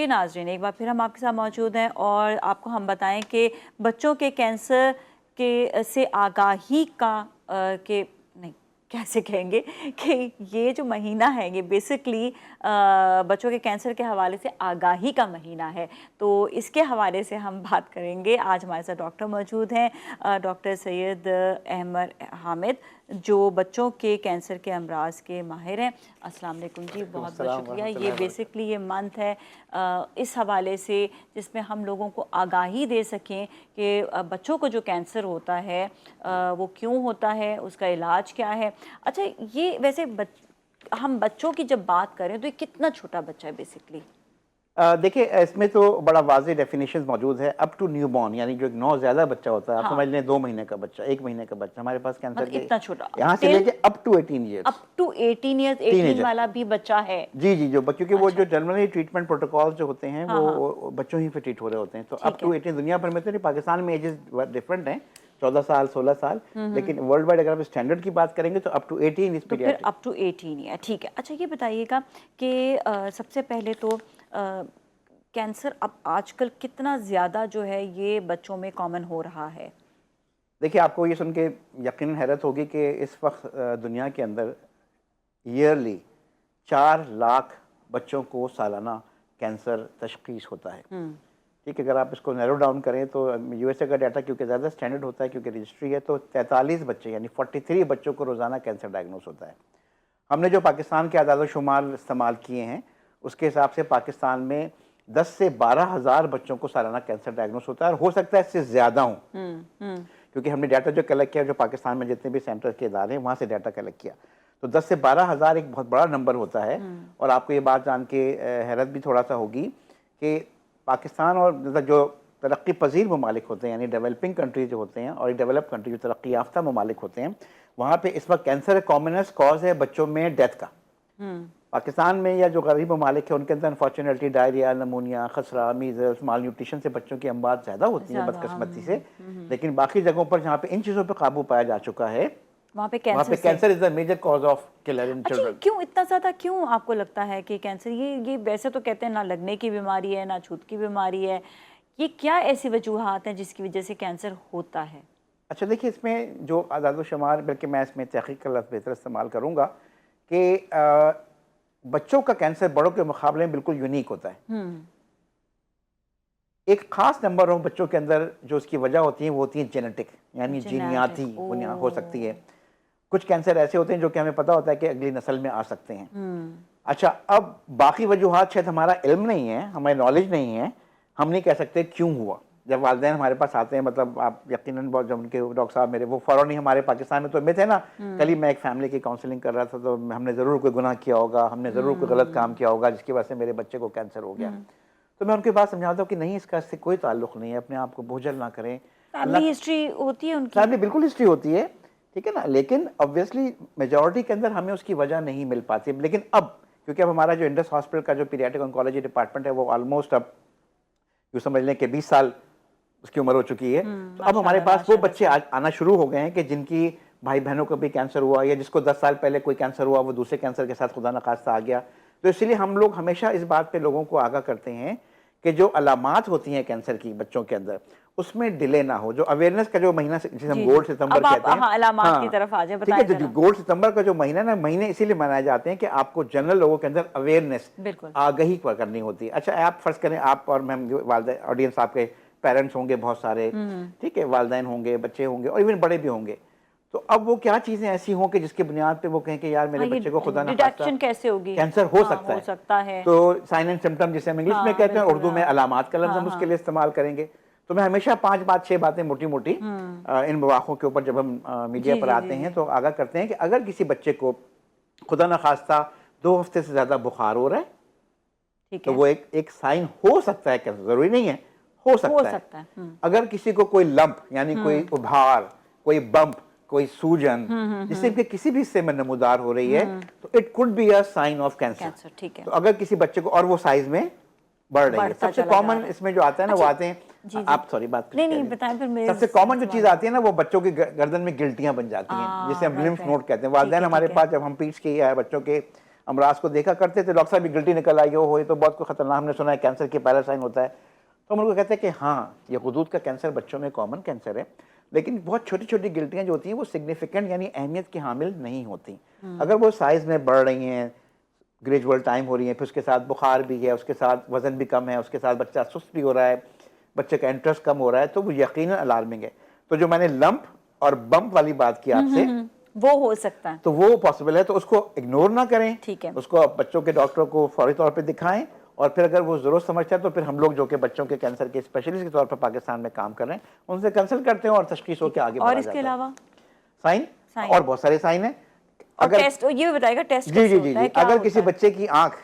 जी नाज़रीन, एक बार फिर हम आपके साथ मौजूद हैं और आपको हम बताएं कि बच्चों के कैंसर के से आगाही का के नहीं कैसे कहेंगे कि ये जो महीना है ये बेसिकली बच्चों के कैंसर के हवाले से आगाही का महीना है। तो इसके हवाले से हम बात करेंगे। आज हमारे साथ डॉक्टर मौजूद हैं, डॉक्टर सैयद अहमद हामिद, जो बच्चों के कैंसर के अमराज के माहिर हैं। अस्सलाम वालेकुम जी, बहुत बहुत शुक्रिया। ये बेसिकली ये मंथ है इस हवाले से जिसमें हम लोगों को आगाही दे सकें कि बच्चों को जो कैंसर होता है वो क्यों होता है, उसका इलाज क्या है। अच्छा, ये वैसे हम बच्चों की जब बात करें तो ये कितना छोटा बच्चा है बेसिकली? देखिए, इसमें तो बड़ा वाज़ेह डेफिनेशन मौजूद है। अप टू न्यू बॉर्न, यानी जो एक नौज़ायदा बच्चा होता है, आप समझ लें 2 महीने का बच्चा, 1 महीने का बच्चा, हमारे पास कैंसर के इतना छोटा, यहाँ से लेके up to 18 years, up to 18 years, 18 वाला भी बच्चा है? जी जी, जो बच्चों के वो जो जनरली ट्रीटमेंट प्रोटोकॉल जो होते हैं वो बच्चों ही पे ट्रीट हो रहे होते हैं। तो अप टू 18 दुनिया भर में तो नहीं, पाकिस्तान में एजेस डिफरेंट हैं, 14 साल 16 साल, लेकिन वर्ल्ड वाइड अगर आप स्टैंडर्ड की बात करेंगे तो अप टू 18 इस पीरियड, अप टू 18 ही है। ठीक है। अच्छा, ये बताइएगा कि सबसे पहले तो कैंसर अब आजकल कितना ज़्यादा जो है ये बच्चों में कॉमन हो रहा है? देखिए, आपको ये सुन के यकीनन हैरत होगी कि इस वक्त दुनिया के अंदर ईयरली 4 लाख बच्चों को सालाना कैंसर तशख़ीस होता है। ठीक है, अगर आप इसको नैरो डाउन करें तो यूएसए का डाटा क्योंकि ज़्यादा स्टैंडर्ड होता है, क्योंकि रजिस्ट्री है, तो 43 बच्चे यानी 43 बच्चों को रोज़ाना कैंसर डायग्नोस होता है। हमने जो पाकिस्तान के आदाद शुमार इस्तेमाल किए हैं उसके हिसाब से पाकिस्तान में 10 से 12 हज़ार बच्चों को सालाना कैंसर डायग्नोस होता है, और हो सकता है इससे ज़्यादा हो, क्योंकि हमने डाटा जो कलेक्ट किया, जो पाकिस्तान में जितने भी सेंटर के इदारे हैं वहाँ से डाटा कलेक्ट किया, तो 10 से 12 हज़ार एक बहुत बड़ा नंबर होता है। और आपको ये बात जान के हैरत भी थोड़ा सा होगी कि पाकिस्तान और मतलब जो तरक्की पजीर ममालिक होते हैं, यानी डेवलपिंग कंट्री जो होते हैं, और डेवलप कंट्री जो तरक्की याफ्ता ममालिक होते हैं, वहाँ पे इस वक्त कैंसर कॉमनेस्ट कॉज है बच्चों में डेथ का। पाकिस्तान में या जो गरीब ममालिक है उनके अंदर अनफॉर्चुनेटली डायरिया, नमूनिया, खसरा, मीजल्स, माल न्यूट्रिशन से बच्चों की अमवात ज़्यादा होती हैं बदकिस्मती से। लेकिन बाकी जगहों पर जहाँ पे इन चीज़ों पर काबू पाया जा चुका है, वहाँ पे cancer is the major cause of killer in children. क्यों इतना ज़्यादा, क्यों आपको लगता है कि कैंसर, ये वैसे तो कहते हैं ना लगने की बीमारी है ना छूत की बीमारी है, ये क्या ऐसी वजूहात हैं जिसकी वजह से कैंसर होता है? अच्छा, देखिए, इसमें जो आदाद शुमार, बल्कि मैं इसमें तहकीक का लफ्ज़ बेहतर इस्तेमाल करूँगा कि बच्चों का कैंसर बड़ों के मुकाबले में बिल्कुल यूनिक होता है। एक खास नंबर ऑफ बच्चों के अंदर जो उसकी वजह होती है वो होती है जेनेटिक, यानी जीनियाती हो सकती है। कुछ कैंसर ऐसे होते हैं जो कि हमें पता होता है कि अगली नस्ल में आ सकते हैं। अच्छा, अब बाकी वजूहात शायद हमारा इल्म नहीं है, हमारी नॉलेज नहीं है, हम नहीं कह सकते क्यों हुआ। जब वालिदैन हमारे पास आते हैं, मतलब आप यकीनन बहुत, जब उनके डॉक्टर साहब मेरे वो फ़ौरन ही हमारे पाकिस्तान में तो मिथ है ना, कल ही मैं एक फैमिली की काउंसलिंग कर रहा था, तो हमने ज़रूर कोई गुनाह किया होगा, हमने ज़रूर कोई गलत काम किया होगा जिसकी वजह से मेरे बच्चे को कैंसर हो गया। तो मैं उनके पास समझाता हूँ कि नहीं, इसका इससे कोई ताल्लुक़ नहीं है, अपने आप को बोझल ना करें। फैमिली हिस्ट्री होती है उनकी, फैमिली बिल्कुल हिस्ट्री होती है, ठीक है ना, लेकिन ऑब्वियसली मेजॉरिटी के अंदर हमें उसकी वजह नहीं मिल पाती। लेकिन अब क्योंकि अब हमारा जो इंडस हॉस्पिटल का जो पीडियाट्रिक ऑन्कोलॉजी डिपार्टमेंट है वो ऑलमोस्ट अब यूँ समझ लें कि 20 साल उसकी उम्र हो चुकी है, तो अब हमारे पास वो बच्चे आना शुरू हो गए हैं कि जिनकी भाई बहनों को भी कैंसर हुआ, या जिसको 10 साल पहले कोई कैंसर हुआ वो दूसरे कैंसर के साथ खुदा न खास्ता आ गया। तो इसलिए हम लोग हमेशा इस बात पे लोगों को आगाह करते हैं कि जो अलामात होती हैं कैंसर की बच्चों के अंदर, उसमें डिले ना हो। जो अवेयरनेस का जो महीना जिसे हम गोल्ड सितंबर कहते हैं, अलामात की तरफ आ जाए, ठीक है, जो गोल्ड सितंबर का जो महीना ना, महीने इसीलिए मनाए जाते हैं कि आपको जनरल लोगों के अंदर अवेयरनेस, आगाही करनी होती है। अच्छा, आप फर्ज करें, आप और मैं, ऑडियंस आपके पेरेंट्स होंगे बहुत सारे, ठीक है, वालिदैन होंगे, बच्चे होंगे, और इवन बड़े भी होंगे। तो अब वो क्या चीजें ऐसी हों कि जिसके बुनियाद पे वो कहें कि यार मेरे बच्चे को खुदा न खास्ता कैसे होगी, कैंसर हो सकता है। तो साइन एंड सिम्टम जिसे हम इंग्लिश में कहते हैं, उर्दू में अलामात का लफ्ज़ हम उसके लिए इस्तेमाल करेंगे। तो मैं हमेशा 6 बातें मोटी मोटी इन मवाक़ों के ऊपर जब हम मीडिया पर आते हैं तो आगाह करते हैं कि अगर किसी बच्चे को खुदा न खास्ता 2 हफ्ते से ज़्यादा बुखार हो रहा है, तो वो एक साइन हो सकता है, कैंसर ज़रूरी नहीं है, हो सकता है। अगर किसी को कोई लंप, यानी कोई उभार, कोई बम्प, कोई सूजन जिससे कि किसी भी हिस्से में नमूदार हो रही है, तो it could be a sign of cancer. ठीक है। तो अगर किसी बच्चे को, और वो साइज में बढ़ रही है, सबसे कॉमन इसमें जो आता है ना, वो आते हैं, आप सॉरी बात नहीं बताएं फिर मेरे, सबसे कॉमन जो चीज आती है ना, वो बच्चों की गर्दन में गिल्टियां बन जाती हैं, जिसे हम लिम्फ नोड कहते हैं। वालिदैन हमारे पास जब हम पीट्स के या बच्चों के अमराज को देखा करते थे, डॉक्टर साहब भी गिल्टी निकल आई, हो ये तो बहुत कोई खतरनाक, हमने सुना है कैंसर के पहला साइन होता है। तो हम उनको कहते हैं कि हाँ, ये गुदूद का कैंसर बच्चों में कॉमन कैंसर है, लेकिन बहुत छोटी छोटी गिल्टियाँ जो होती हैं वो सिग्निफिकेंट यानी अहमियत की हामिल नहीं होती। अगर वो साइज़ में बढ़ रही हैं, ग्रेजुअल टाइम हो रही है, फिर उसके साथ बुखार भी है, उसके साथ वज़न भी कम है, उसके साथ बच्चा सुस्त भी हो रहा है, बच्चे का इंटरेस्ट कम हो रहा है, तो वो यकीनन अलार्मिंग है। तो जो मैंने लंप और बम्प वाली बात की आपसे, वो हो सकता है, तो वो पॉसिबल है, तो उसको इग्नोर ना करें, ठीक है, उसको बच्चों के डॉक्टर को फौरी तौर पे दिखाएं, और फिर अगर वो ज़रूरत समझता है तो फिर हम लोग जो कि बच्चों के कैंसर के स्पेशलिस्ट के तौर पर पाकिस्तान में काम कर रहे हैं, उनसे कंसल्ट करते हैं और तशखीस होकर आगे बढ़ा और जाता इसके है। अलावा साइन साइन और बहुत सारे साइन हैं। और अगर टेस्ट, ये भी बताएगा टेस्ट जी कैसे जी जी होता है, जी क्या अगर होता किसी है? बच्चे की आंख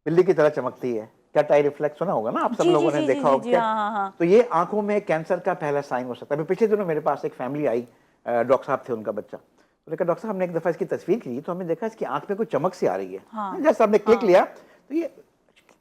बिल्ली की तरह चमकती है, क्या टाई रिफ्लेक्स सुना होगा ना आप सब जी लोगों जी ने जी देखा जी होगा जी, क्या? हाँ हाँ हाँ, तो ये आंखों में कैंसर का पहला साइन हो सकता है। अभी पिछले दिनों मेरे पास एक फैमिली आई, डॉक्टर साहब थे, उनका बच्चा, तो देखा डॉक्टर साहब हमने एक दफ़ा इसकी तस्वीर की तो हमने देखा इसकी आंख में कोई चमक सी आ रही है। हाँ, जैसे हमने क्लिक हाँ, लिया तो ये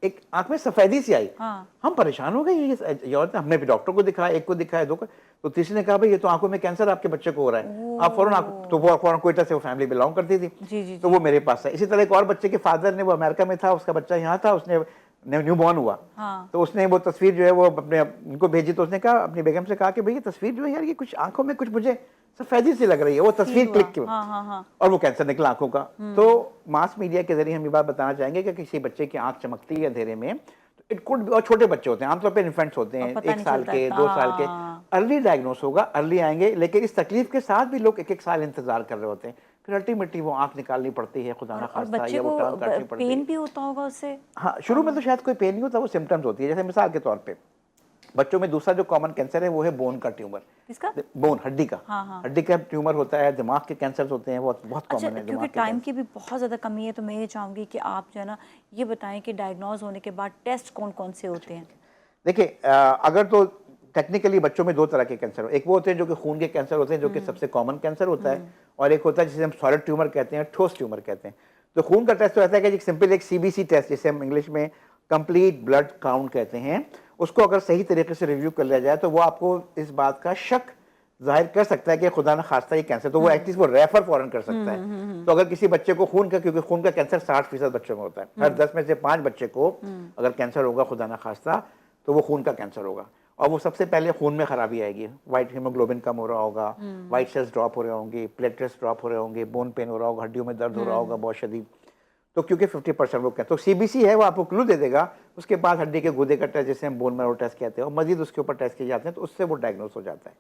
एक आंख में सफेदी सी आई। हाँ, हम परेशान हो गए, ये औरत, हमने भी डॉक्टर को दिखाया, एक को दिखाया, दो को, तो तीसरे ने कहा भाई ये तो आंखों में कैंसर आपके बच्चे को हो रहा है, आप फौरन, तो वो फौरन कोयटा से वो फैमिली बिलोंग करती थी, जी जी तो जी, वो मेरे पास है। इसी तरह एक और बच्चे के फादर ने, वो अमेरिका में था, उसका बच्चा यहाँ था, उसने न्यू बॉर्न हुआ, हाँ, तो उसने वो तस्वीर जो है वो अपने उनको भेजी, तो उसने कहा अपनी बेगम से कहा कि भाई ये तस्वीर जो है यार, ये कुछ आंखों में कुछ मुझे सफेदी सी लग रही है, वो फील तस्वीर हुआ, क्लिक की, हाँ हाँ हाँ, और वो कैंसर निकला आंखों का। तो मास मीडिया के जरिए हम ये बात बताना चाहेंगे कि किसी बच्चे की आंख चमकती है अंधेरे में, तो इट कुड भी, और छोटे बच्चे होते हैं, आमतौर पर इन्फेंट्स होते और हैं, पता 1 नहीं साल चलता के, इतना, 2 साल के, हाँ, अर्ली डायग्नोस होगा, अर्ली आएंगे, लेकिन इस तकलीफ के साथ भी लोग 1-1 साल इंतजार कर रहे होते हैं, फिर अल्टीमेटली वो आंख निकालनी पड़ती है, खुदा ना और खास्ता, बच्चे या वो को टांग काटनी पड़ती पेन है। भी होता होगा उससे, हाँ, शुरू में तो शायद कोई पेन नहीं होता, वो सिम्टम्स होती है। जैसे मिसाल के तौर पे बच्चों में दूसरा जो कॉमन कैंसर है वो है बोन का ट्यूमर। किसका? बोन, हड्डी का, हाँ हाँ, हड्डी का ट्यूमर होता है, दिमाग के कैंसर्स होते हैं, वो बहुत अच्छा, कॉमन है क्योंकि दिमाग के टाइम कैंसर। की भी बहुत ज़्यादा कमी है, तो मैं ये चाहूँगी कि आप जो है ना ये बताएं कि डायग्नोज होने के बाद टेस्ट कौन कौन से होते हैं? देखिए, अगर तो टेक्निकली बच्चों में 2 तरह के कैंसर हो, एक वो होते हैं जो कि खून के कैंसर होते हैं, जो कि सबसे कॉमन कैंसर होता है, और एक होता है जिसे हम सॉलिड ट्यूमर कहते हैं, ठोस ट्यूमर कहते हैं। तो खून का टेस्ट तो ऐसा है कि सिंपल एक सीबीसी टेस्ट, जिसे हम इंग्लिश में कंप्लीट ब्लड काउंट कहते हैं, उसको अगर सही तरीके से रिव्यू कर लिया जाए तो वो आपको इस बात का शक जाहिर कर सकता है कि खुदा न खास्ता ये कैंसर, तो वो एटलीस्ट वो रेफर फौरन कर सकता है। तो अगर किसी बच्चे को खून का, क्योंकि खून का कैंसर 60% बच्चों में होता है, हर 10 में से 5 बच्चे को अगर कैंसर होगा खुदा न खास्ता, तो वो खून का कैंसर होगा, और वो सबसे पहले खून में खराबी आएगी, व्हाइट हीमोग्लोबिन कम हो रहा होगा, व्हाइट सेल्स ड्रॉप हो रहे होंगे, प्लेटलेट्स ड्रॉप हो रहे होंगे, बोन पेन हो रहा होगा, हड्डियों में दर्द हो रहा होगा बहुत शदीद। तो क्योंकि 50% वो कहते, तो सीबीसी है वो आपको क्लू दे देगा। उसके बाद हड्डी के गुदे का टेस्ट, जिसे हम बोन मैरो टेस्ट कहते हैं, और मजीद उसके ऊपर टेस्ट किए जाते हैं, तो उससे वो डायग्नोस हो जाता है।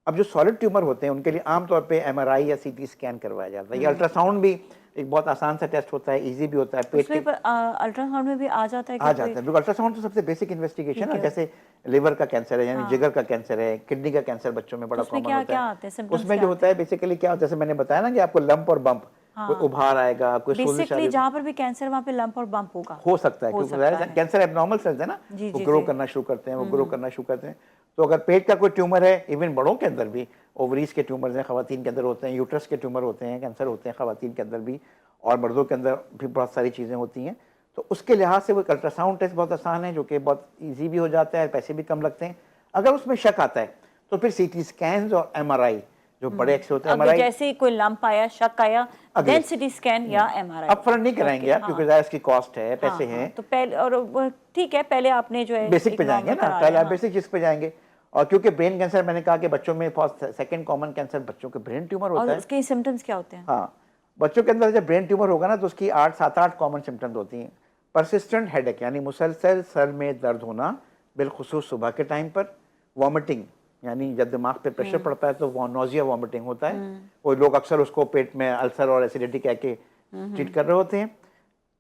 अब जो सॉलिड ट्यूमर होते हैं उनके लिए आमतौर पे एमआरआई या सीटी स्कैन करवाया जाता है, या अल्ट्रासाउंड भी एक बहुत आसान सा टेस्ट होता है, इजी भी होता है, पेट के उसमें अल्ट्रासाउंड में भी आ जाता है आ कि जाते हैं, बिल्कुल। अल्ट्रासाउंड तो सबसे बेसिक इन्वेस्टिगेशन है, ठीक है, जैसे लिवर का कैंसर है, यानी हाँ, जिगर का कैंसर है, किडनी का कैंसर बच्चों में तो बड़ा उसमें कॉमन क्या होता क्या है। आते हैं, सिम्टम्स उसमें क्या जो आते होता है हैं? बेसिकली क्या होता है, जैसे मैंने बताया ना कि आपको लंप और बम्प, कोई हाँ, उभार आएगा, कोई सोजिश बेसिकली आएगी, जहाँ पर भी कैंसर वहाँ पे लंप और बम्प होगा, हो सकता है, हो क्योंकि सकता है, कैंसर एबनॉर्मल सेल्स है ना, जी वो जी ग्रो जी, करना शुरू करते हैं, वो ग्रो करना शुरू करते हैं। तो अगर पेट का कोई ट्यूमर है, इवन बड़ों के अंदर भी ओवरीज के ट्यूमर्स हैं, खवातीन के अंदर होते हैं, यूट्रस के ट्यूमर होते हैं, कैंसर होते हैं खवातीन के अंदर भी, और मर्दों के अंदर भी बहुत सारी चीज़ें होती हैं। तो उसके लिहाज से वो अल्ट्रासाउंड टेस्ट बहुत आसान है, जो कि बहुत ईजी भी हो जाता है, पैसे भी कम लगते हैं। अगर उसमें शक आता है तो फिर सीटी स्कैन और एमआरआई, जो बड़े एक्स होते हैं, अगर एमआरआई जैसे ही कोई लंप आया, शक आया, अगले देन सिटी स्कैन या एमआरआई, अब फर्क नहीं कराएंगे आप, क्योंकि ज़ाहिर इसकी कॉस्ट है, हाँ पैसे हाँ, हैं, तो पहले और ठीक है, पहले आपने जो है बेसिक एक पे जाएंगे नॉर्मल ना, करा पहले लिया, आप हाँ, बेसिक चीज़ पे जाएंगे। और क्योंकि ब्रेन कैंसर, मैंने कहा कि बच्चों में सेकंड कॉमन कैंसर बच्चों के ब्रेन ट्यूमर और होता है। उसके सिम्टम्स क्या होते हैं? हाँ, बच्चों के अंदर जब ब्रेन ट्यूमर होगा ना, तो उसकी 7-8 कॉमन सिम्टम्स होती हैं। परसिस्टेंट हेडेक, यानी मुसलसल सर में दर्द होना, बिलखुसूस सुबह के टाइम पर। वॉमिटिंग, यानी जब दिमाग पे प्रेशर पड़ता है तो वो नोजिया वॉमिटिंग होता है। वो लोग अक्सर उसको पेट में अल्सर और एसिडिटी कह के ट्रीट कर रहे होते हैं।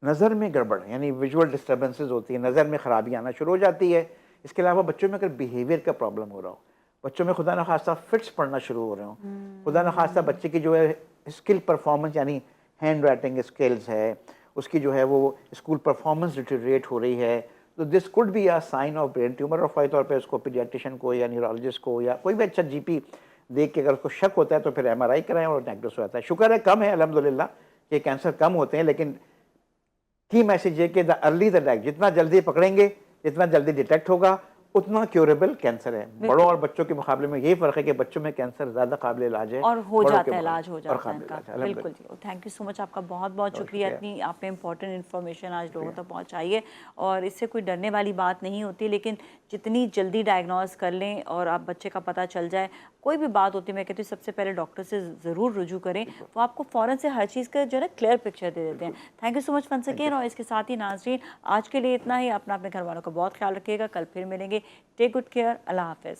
नज़र में गड़बड़, यानी विजुअल डिस्टर्बेंसेस होती है, नज़र में खराबी आना शुरू हो जाती है। इसके अलावा बच्चों में अगर बिहेवियर का प्रॉब्लम हो रहा हो, बच्चों में खुदा न खास्ता फिट्स पड़ना शुरू हो रहे हो, खुदा न खास्ता बच्चे की जो है स्किल परफॉर्मेंस, यानी हैंड राइटिंग स्किल्स है, उसकी जो है वो स्कूल परफॉर्मेंस डिटेरियोरेट हो रही है, तो this could be a sign of brain tumour. और फ़ौरी तौर पे उसको पीडियाट्रिशियन को या न्यूरोलॉजिस्ट को या कोई भी अच्छा जीपी देख के अगर उसको शक होता है तो फिर एमआरआई कराएं और डायग्नोस हो जाता है। शुक्र है कम है अल्हम्दुलिल्लाह कि कैंसर कम होते हैं, लेकिन की मैसेज है कि द अर्ली द डायग्नोस, जितना जल्दी पकड़ेंगे जितना जल्दी डिटेक्ट होगा, उतना क्योरेबल कैंसर है। बड़ों और बच्चों के मुकाबले में यही फ़र्क है कि बच्चों में कैंसर ज़्यादा काबिल इलाज है और हो बड़ों जाता के है, मुकाबले इलाज हो और जाता है काबिल इनका। इलाज है, बिल्कुल अल्हम्दुलिल्लाह। जी, थैंक यू सो मच, आपका बहुत बहुत बहुत शुक्रिया, शुक्रिया। इतनी आपने इंपॉर्टेंट इन्फॉर्मेशन आज लोगों तक पहुंचाई है। और इससे कोई डरने वाली बात नहीं होती, लेकिन जितनी जल्दी डायग्नोस कर लें और आप बच्चे का पता चल जाए, कोई भी बात होती है मैं कहती हूँ सबसे पहले डॉक्टर से ज़रूर रुजू करें, वो आपको फ़ौरन से हर चीज़ का जो है ना क्लियर पिक्चर दे देते हैं। Thank you so much once again. और इसके साथ ही नाज़रीन, आज के लिए इतना ही। अपना अपने घर वालों का बहुत ख्याल रखिएगा, कल फिर मिलेंगे। टेक गुड केयर, अल्लाह हाफिज़।